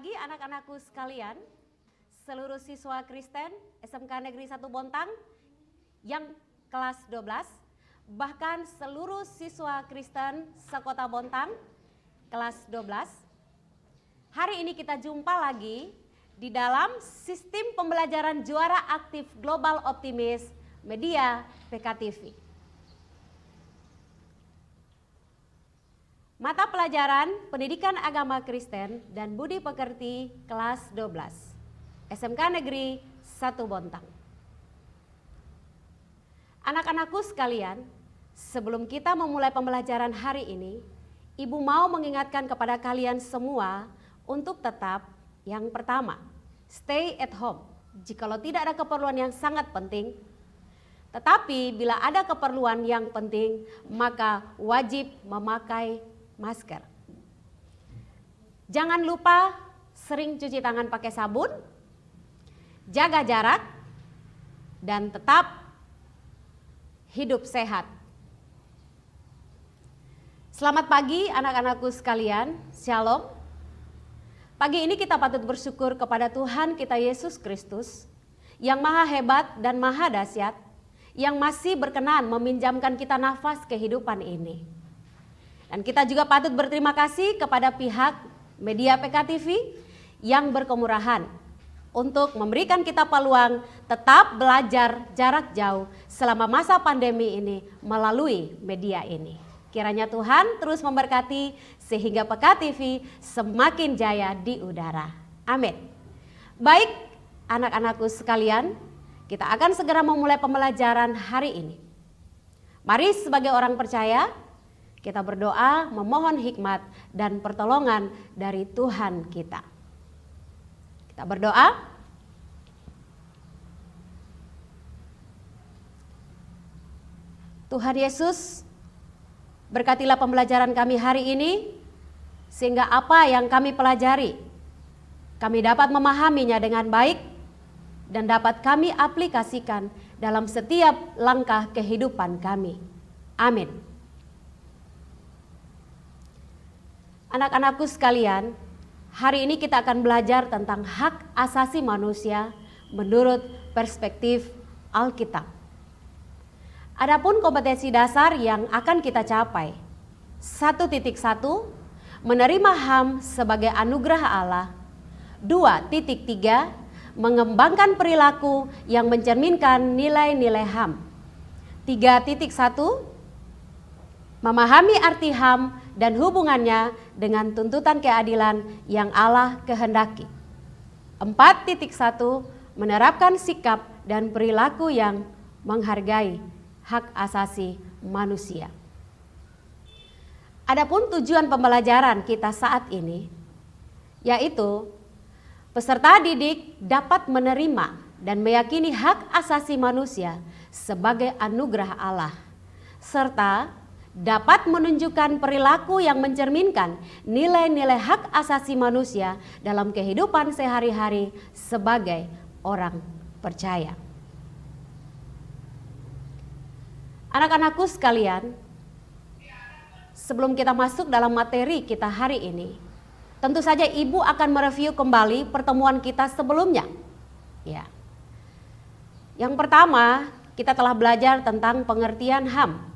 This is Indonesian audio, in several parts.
pagi anak-anakku sekalian, seluruh siswa Kristen SMK Negeri 1 Bontang yang kelas 12, bahkan seluruh siswa Kristen sekota Bontang kelas 12. Hari ini kita jumpa lagi di dalam sistem pembelajaran juara aktif Global Optimis Media PKTV. Mata pelajaran Pendidikan Agama Kristen dan Budi Pekerti kelas 12 SMK Negeri 1 Bontang. Anak-anakku sekalian, sebelum kita memulai pembelajaran hari ini, Ibu mau mengingatkan kepada kalian semua untuk tetap yang pertama, stay at home jikalau tidak ada keperluan yang sangat penting. Tetapi bila ada keperluan yang penting, maka wajib memakai masker. Jangan lupa sering cuci tangan pakai sabun, jaga jarak, dan tetap hidup sehat. Selamat pagi anak-anakku sekalian, Shalom. Pagi ini kita patut bersyukur kepada Tuhan kita Yesus Kristus yang maha hebat dan maha dahsyat, yang masih berkenan meminjamkan kita nafas kehidupan ini. Dan kita juga patut berterima kasih kepada pihak Media PKTV yang berkemurahan untuk memberikan kita peluang tetap belajar jarak jauh selama masa pandemi ini melalui media ini. Kiranya Tuhan terus memberkati sehingga PKTV semakin jaya di udara. Amin. Baik anak-anakku sekalian, kita akan segera memulai pembelajaran hari ini. Mari sebagai orang percaya, kita berdoa memohon hikmat dan pertolongan dari Tuhan kita. Kita berdoa. Tuhan Yesus, berkatilah pembelajaran kami hari ini, sehingga apa yang kami pelajari, kami dapat memahaminya dengan baik dan dapat kami aplikasikan dalam setiap langkah kehidupan kami. Amin. Anak-anakku sekalian, hari ini kita akan belajar tentang hak asasi manusia menurut perspektif Alkitab. Adapun kompetensi dasar yang akan kita capai. 1.1, menerima HAM sebagai anugerah Allah. 2.3, mengembangkan perilaku yang mencerminkan nilai-nilai HAM. 3.1, memahami arti HAM dan hubungannya dengan tuntutan keadilan yang Allah kehendaki. 4.1, menerapkan sikap dan perilaku yang menghargai hak asasi manusia. Adapun tujuan pembelajaran kita saat ini, yaitu peserta didik dapat menerima dan meyakini hak asasi manusia sebagai anugerah Allah, serta dapat menunjukkan perilaku yang mencerminkan nilai-nilai hak asasi manusia dalam kehidupan sehari-hari sebagai orang percaya. Anak-anakku sekalian, sebelum kita masuk dalam materi kita hari ini, tentu saja Ibu akan mereview kembali pertemuan kita sebelumnya. Ya. Yang pertama, kita telah belajar tentang pengertian HAM.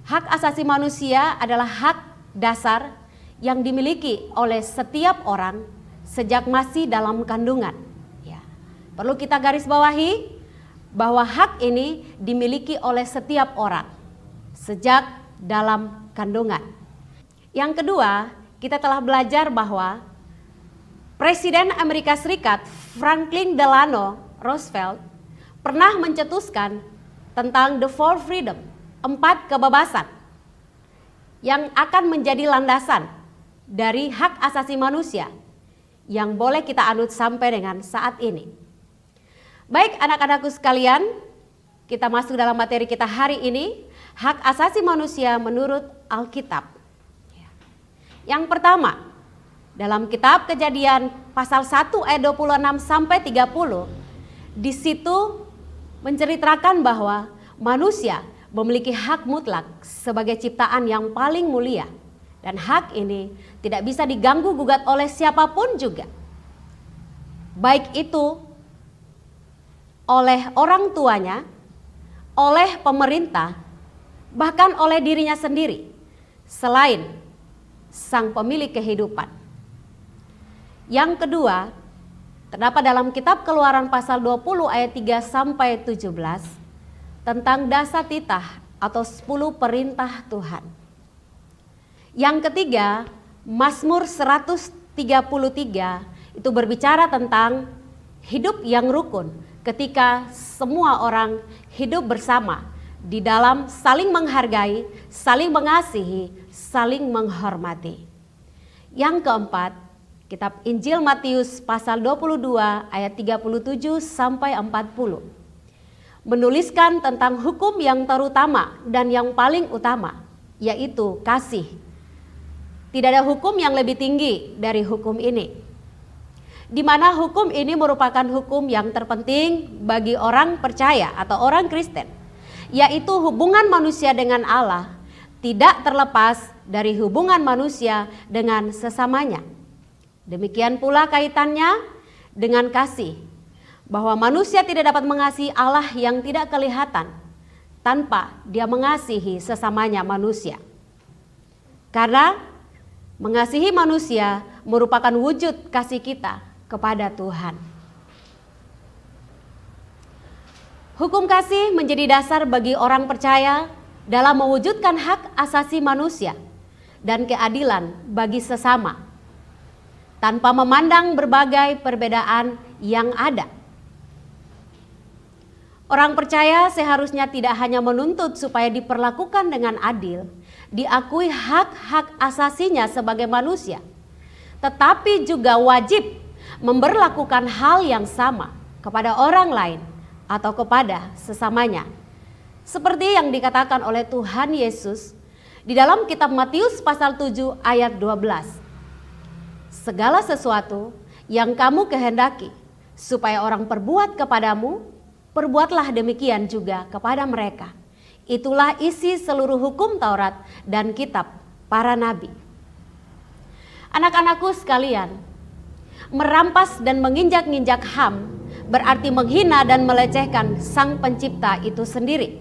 Hak asasi manusia adalah hak dasar yang dimiliki oleh setiap orang sejak masih dalam kandungan. Ya. Perlu kita garis bawahi bahwa hak ini dimiliki oleh setiap orang sejak dalam kandungan. Yang kedua, kita telah belajar bahwa Presiden Amerika Serikat Franklin Delano Roosevelt pernah mencetuskan tentang the four freedom, 4 kebebasan yang akan menjadi landasan dari hak asasi manusia yang boleh kita anut sampai dengan saat ini. Baik anak-anakku sekalian, kita masuk dalam materi kita hari ini, hak asasi manusia menurut Alkitab. Yang pertama, dalam kitab Kejadian pasal 1 ayat 26 sampai 30, di situ menceritakan bahwa manusia memiliki hak mutlak sebagai ciptaan yang paling mulia Dan hak ini tidak bisa diganggu gugat oleh siapapun juga. Baik itu oleh orang tuanya, oleh pemerintah, bahkan oleh dirinya sendiri, selain sang pemilik kehidupan. Yang kedua, terdapat dalam kitab Keluaran pasal 20 ayat 3 sampai 17 tentang dasa titah atau 10 perintah Tuhan. Yang ketiga, Mazmur 133 itu berbicara tentang hidup yang rukun ketika semua orang hidup bersama di dalam saling menghargai, saling mengasihi, saling menghormati. Yang keempat, kitab Injil Matius pasal 22 ayat 37 sampai 40 menuliskan tentang hukum yang terutama dan yang paling utama, yaitu kasih. Tidak ada hukum yang lebih tinggi dari hukum ini, di mana hukum ini merupakan hukum yang terpenting bagi orang percaya atau orang Kristen, yaitu hubungan manusia dengan Allah tidak terlepas dari hubungan manusia dengan sesamanya. Demikian pula kaitannya dengan kasih, bahwa manusia tidak dapat mengasihi Allah yang tidak kelihatan tanpa dia mengasihi sesamanya manusia. Karena mengasihi manusia merupakan wujud kasih kita kepada Tuhan. Hukum kasih menjadi dasar bagi orang percaya dalam mewujudkan hak asasi manusia dan keadilan bagi sesama, tanpa memandang berbagai perbedaan yang ada. Orang percaya seharusnya tidak hanya menuntut supaya diperlakukan dengan adil, diakui hak-hak asasinya sebagai manusia, tetapi juga wajib memberlakukan hal yang sama kepada orang lain atau kepada sesamanya. Seperti yang dikatakan oleh Tuhan Yesus di dalam kitab Matius pasal 7 ayat 12. Segala sesuatu yang kamu kehendaki supaya orang perbuat kepadamu, perbuatlah demikian juga kepada mereka. Itulah isi seluruh hukum Taurat dan kitab para nabi. Anak-anakku sekalian, merampas dan menginjak-injak HAM berarti menghina dan melecehkan Sang Pencipta itu sendiri.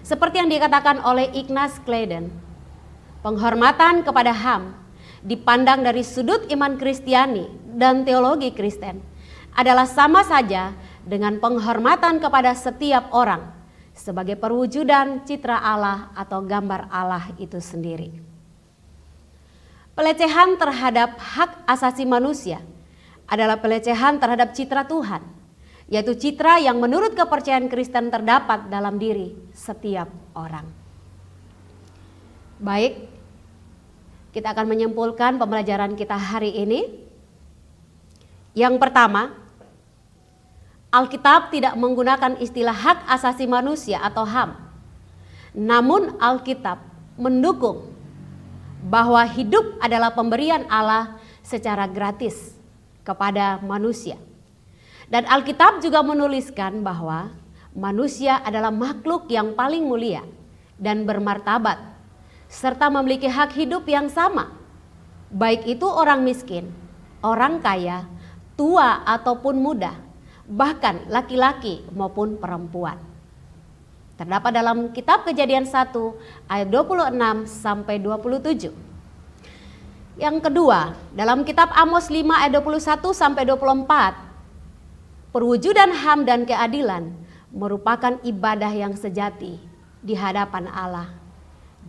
Seperti yang dikatakan oleh Ignaz Kleiden, penghormatan kepada HAM dipandang dari sudut iman Kristiani dan teologi Kristen adalah sama saja dengan penghormatan kepada setiap orang sebagai perwujudan citra Allah atau gambar Allah itu sendiri. Pelecehan terhadap hak asasi manusia adalah pelecehan terhadap citra Tuhan, yaitu citra yang menurut kepercayaan Kristen terdapat dalam diri setiap orang. Baik, kita akan menyimpulkan pembelajaran kita hari ini. Yang pertama, Alkitab tidak menggunakan istilah hak asasi manusia atau HAM. Namun Alkitab mendukung bahwa hidup adalah pemberian Allah secara gratis kepada manusia. Dan Alkitab juga menuliskan bahwa manusia adalah makhluk yang paling mulia dan bermartabat, serta memiliki hak hidup yang sama, baik itu orang miskin, orang kaya, tua ataupun muda, bahkan laki-laki maupun perempuan. Terdapat dalam kitab Kejadian 1 ayat 26 sampai 27. Yang kedua, dalam kitab Amos 5 ayat 21 sampai 24, perwujudan HAM dan keadilan merupakan ibadah yang sejati di hadapan Allah.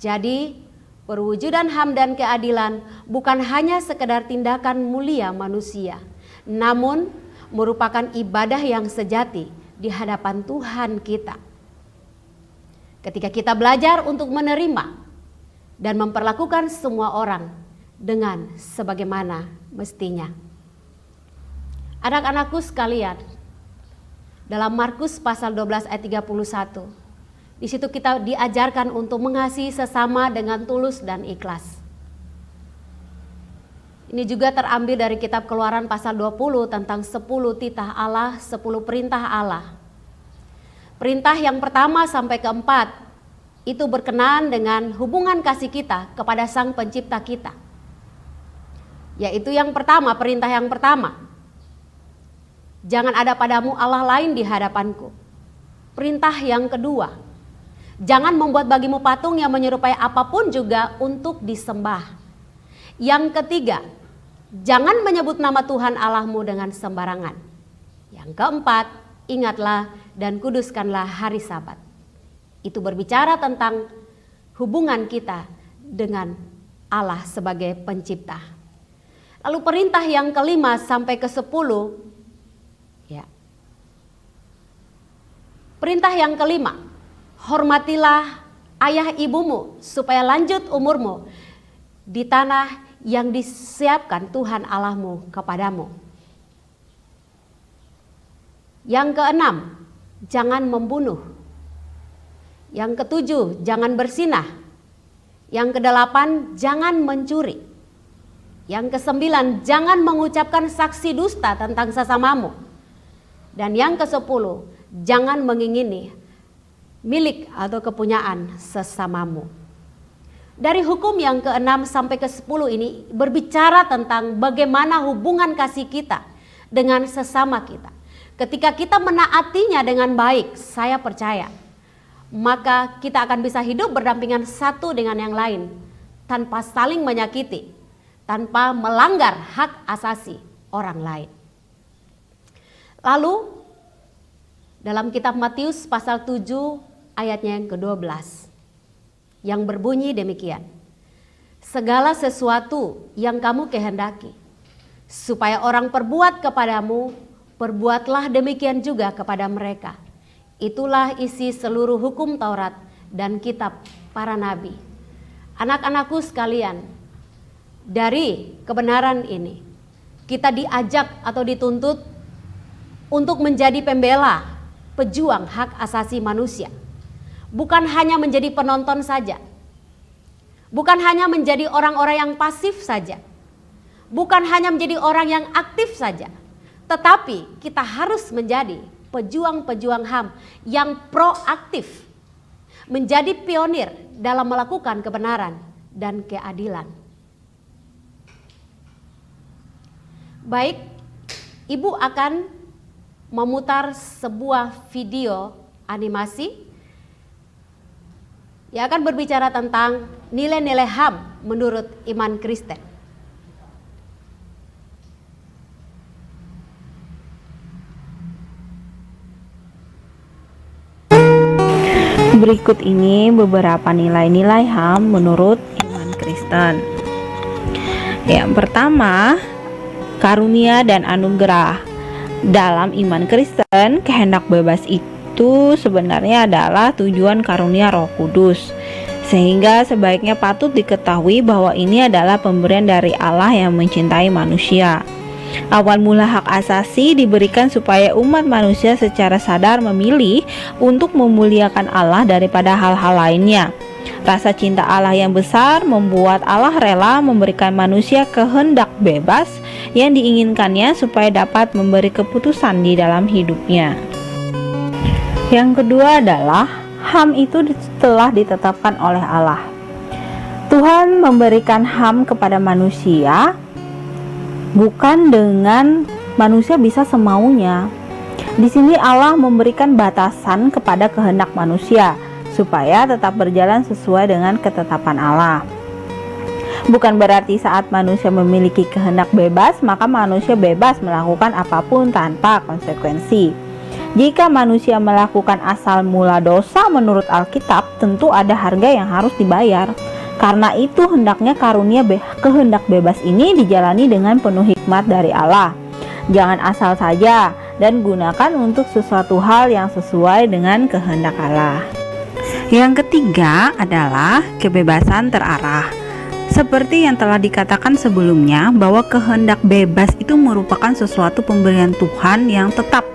Jadi, perwujudan HAM dan keadilan bukan hanya sekedar tindakan mulia manusia, namun merupakan ibadah yang sejati di hadapan Tuhan kita. Ketika kita belajar untuk menerima dan memperlakukan semua orang dengan sebagaimana mestinya. Anak-anakku sekalian, dalam Markus pasal 12 ayat 31, di situ kita diajarkan untuk mengasihi sesama dengan tulus dan ikhlas. Ini juga terambil dari kitab Keluaran pasal 20 tentang 10 titah Allah, 10 perintah Allah. Perintah yang pertama sampai keempat itu berkenaan dengan hubungan kasih kita kepada Sang Pencipta kita. Yaitu yang pertama, perintah yang pertama. Jangan ada padamu Allah lain di hadapanku. Perintah yang kedua, jangan membuat bagimu patung yang menyerupai apapun juga untuk disembah. Yang ketiga, jangan menyebut nama Tuhan Allahmu dengan sembarangan. Yang keempat, ingatlah dan kuduskanlah hari Sabat. Itu berbicara tentang hubungan kita dengan Allah sebagai pencipta. Lalu perintah yang kelima sampai ke-10, ya. Perintah yang kelima, hormatilah ayah ibumu supaya lanjut umurmu di tanah yang disiapkan Tuhan Allahmu kepadamu. Yang keenam, jangan membunuh. Yang ketujuh, jangan berzinah. Yang kedelapan, jangan mencuri. Yang kesembilan, jangan mengucapkan saksi dusta tentang sesamamu. Dan yang ke-10, jangan mengingini milik atau kepunyaan sesamamu. Dari hukum yang ke-6 sampai ke-10 ini berbicara tentang bagaimana hubungan kasih kita dengan sesama kita. Ketika kita menaatinya dengan baik, saya percaya, maka kita akan bisa hidup berdampingan satu dengan yang lain tanpa saling menyakiti, tanpa melanggar hak asasi orang lain. Lalu dalam kitab Matius pasal 7 ayatnya yang ke-12 yang berbunyi demikian. Segala sesuatu yang kamu kehendaki supaya orang perbuat kepadamu, perbuatlah demikian juga kepada mereka. Itulah isi seluruh hukum Taurat dan kitab para nabi. Anak-anakku sekalian, dari kebenaran ini kita diajak atau dituntut untuk menjadi pembela, pejuang hak asasi manusia. Bukan hanya menjadi penonton saja. Bukan hanya menjadi orang-orang yang pasif saja. Bukan hanya menjadi orang yang aktif saja. Tetapi kita harus menjadi pejuang-pejuang HAM yang proaktif. Menjadi pionir dalam melakukan kebenaran dan keadilan. Baik, Ibu akan memutar sebuah video animasi yang akan berbicara tentang nilai-nilai HAM menurut iman Kristen. Berikut ini beberapa nilai-nilai HAM menurut iman Kristen. Yang pertama, karunia dan anugerah. Dalam iman Kristen, kehendak bebas itu sebenarnya adalah tujuan karunia Roh Kudus. Sehingga sebaiknya patut diketahui bahwa ini adalah pemberian dari Allah yang mencintai manusia. Awal mula hak asasi diberikan supaya umat manusia secara sadar memilih untuk memuliakan Allah daripada hal-hal lainnya. Rasa cinta Allah yang besar membuat Allah rela memberikan manusia kehendak bebas yang diinginkannya supaya dapat memberi keputusan di dalam hidupnya. Yang kedua adalah HAM itu telah ditetapkan oleh Allah. Tuhan memberikan HAM kepada manusia bukan dengan manusia bisa semaunya. Di sini Allah memberikan batasan kepada kehendak manusia supaya tetap berjalan sesuai dengan ketetapan Allah. Bukan berarti saat manusia memiliki kehendak bebas, maka manusia bebas melakukan apapun tanpa konsekuensi. Jika manusia melakukan asal mula dosa menurut Alkitab, tentu ada harga yang harus dibayar. Karena itu hendaknya kehendak bebas ini dijalani dengan penuh hikmat dari Allah. Jangan asal saja dan gunakan untuk sesuatu hal yang sesuai dengan kehendak Allah. Yang ketiga adalah kebebasan terarah. Seperti yang telah dikatakan sebelumnya bahwa kehendak bebas itu merupakan sesuatu pemberian Tuhan yang tetap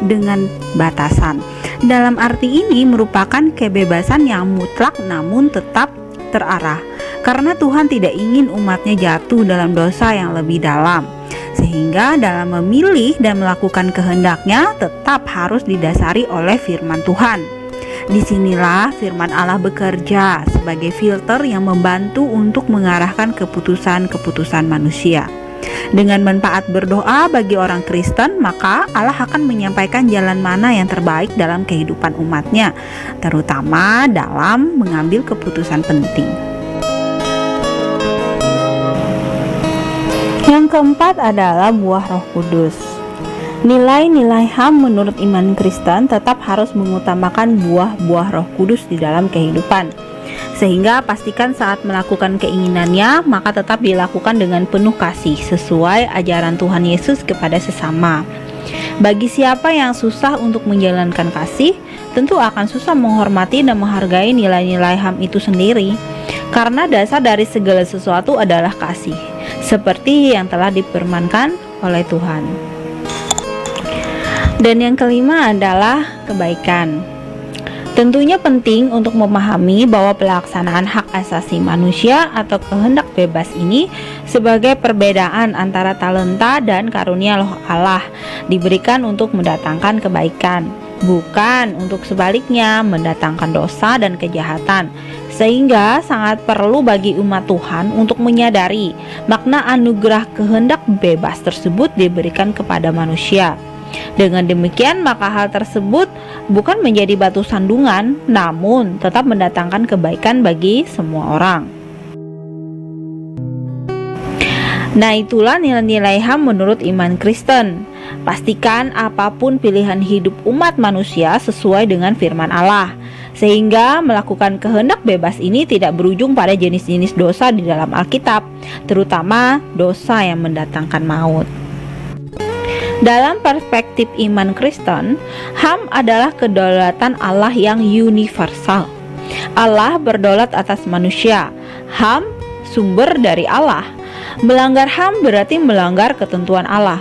dengan batasan. Dalam arti ini merupakan kebebasan yang mutlak namun tetap terarah, karena Tuhan tidak ingin umatnya jatuh dalam dosa yang lebih dalam, sehingga dalam memilih dan melakukan kehendaknya tetap harus didasari oleh firman Tuhan. Disinilah firman Allah bekerja sebagai filter yang membantu untuk mengarahkan keputusan-keputusan manusia. Dengan manfaat berdoa bagi orang Kristen, maka Allah akan menyampaikan jalan mana yang terbaik dalam kehidupan umatnya, terutama dalam mengambil keputusan penting. Yang keempat adalah buah Roh Kudus. Nilai-nilai HAM menurut iman Kristen tetap harus mengutamakan buah-buah Roh Kudus di dalam kehidupan. Sehingga pastikan saat melakukan keinginannya, maka tetap dilakukan dengan penuh kasih sesuai ajaran Tuhan Yesus kepada sesama. Bagi siapa yang susah untuk menjalankan kasih, tentu akan susah menghormati dan menghargai nilai-nilai HAM itu sendiri. Karena dasar dari segala sesuatu adalah kasih, seperti yang telah difirmankan oleh Tuhan. Dan yang kelima adalah kebaikan. Tentunya penting untuk memahami bahwa pelaksanaan hak asasi manusia atau kehendak bebas ini sebagai perbedaan antara talenta dan karunia Roh Allah diberikan untuk mendatangkan kebaikan, bukan untuk sebaliknya mendatangkan dosa dan kejahatan. Sehingga sangat perlu bagi umat Tuhan untuk menyadari makna anugerah kehendak bebas tersebut diberikan kepada manusia. Dengan demikian, maka hal tersebut bukan menjadi batu sandungan, namun tetap mendatangkan kebaikan bagi semua orang. Nah, itulah nilai-nilai HAM menurut iman Kristen. Pastikan apapun pilihan hidup umat manusia sesuai dengan firman Allah, sehingga melakukan kehendak bebas ini tidak berujung pada jenis-jenis dosa di dalam Alkitab, terutama dosa yang mendatangkan maut. Dalam perspektif iman Kristen, HAM adalah kedaulatan Allah yang universal. Allah berdaulat atas manusia. HAM sumber dari Allah. Melanggar HAM berarti melanggar ketentuan Allah.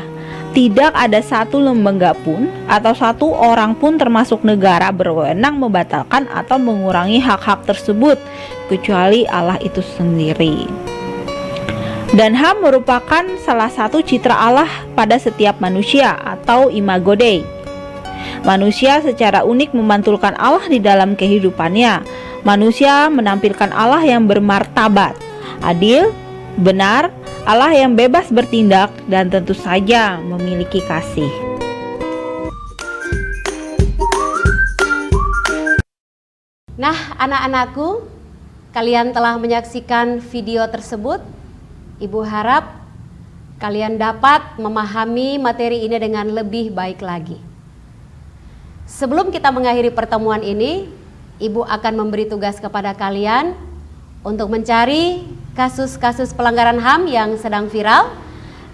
Tidak ada satu lembaga pun atau satu orang pun termasuk negara berwenang membatalkan atau mengurangi hak-hak tersebut kecuali Allah itu sendiri. Dan HAM merupakan salah satu citra Allah pada setiap manusia atau imago Dei. Manusia secara unik memantulkan Allah di dalam kehidupannya. Manusia menampilkan Allah yang bermartabat, adil, benar, Allah yang bebas bertindak, dan tentu saja memiliki kasih. Nah, anak-anakku, kalian telah menyaksikan video tersebut. Ibu harap kalian dapat memahami materi ini dengan lebih baik lagi. Sebelum kita mengakhiri pertemuan ini, Ibu akan memberi tugas kepada kalian untuk mencari kasus-kasus pelanggaran HAM yang sedang viral,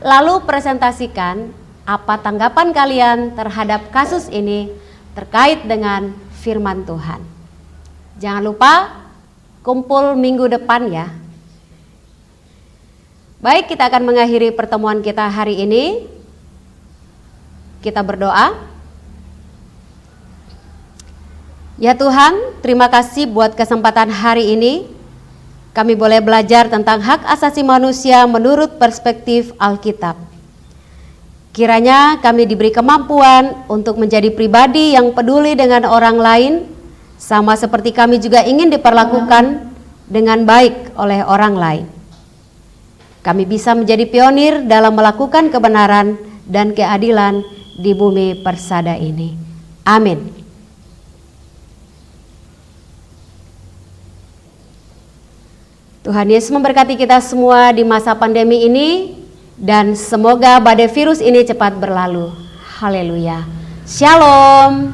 lalu presentasikan apa tanggapan kalian terhadap kasus ini terkait dengan firman Tuhan. Jangan lupa kumpul minggu depan ya. Baik, kita akan mengakhiri pertemuan kita hari ini. Kita berdoa. Ya Tuhan, terima kasih buat kesempatan hari ini. Kami boleh belajar tentang hak asasi manusia menurut perspektif Alkitab. Kiranya kami diberi kemampuan untuk menjadi pribadi yang peduli dengan orang lain, sama seperti kami juga ingin diperlakukan dengan baik oleh orang lain. Kami bisa menjadi pionir dalam melakukan kebenaran dan keadilan di bumi persada ini. Amin. Tuhan Yesus memberkati kita semua di masa pandemi ini, dan semoga badai virus ini cepat berlalu. Haleluya. Shalom.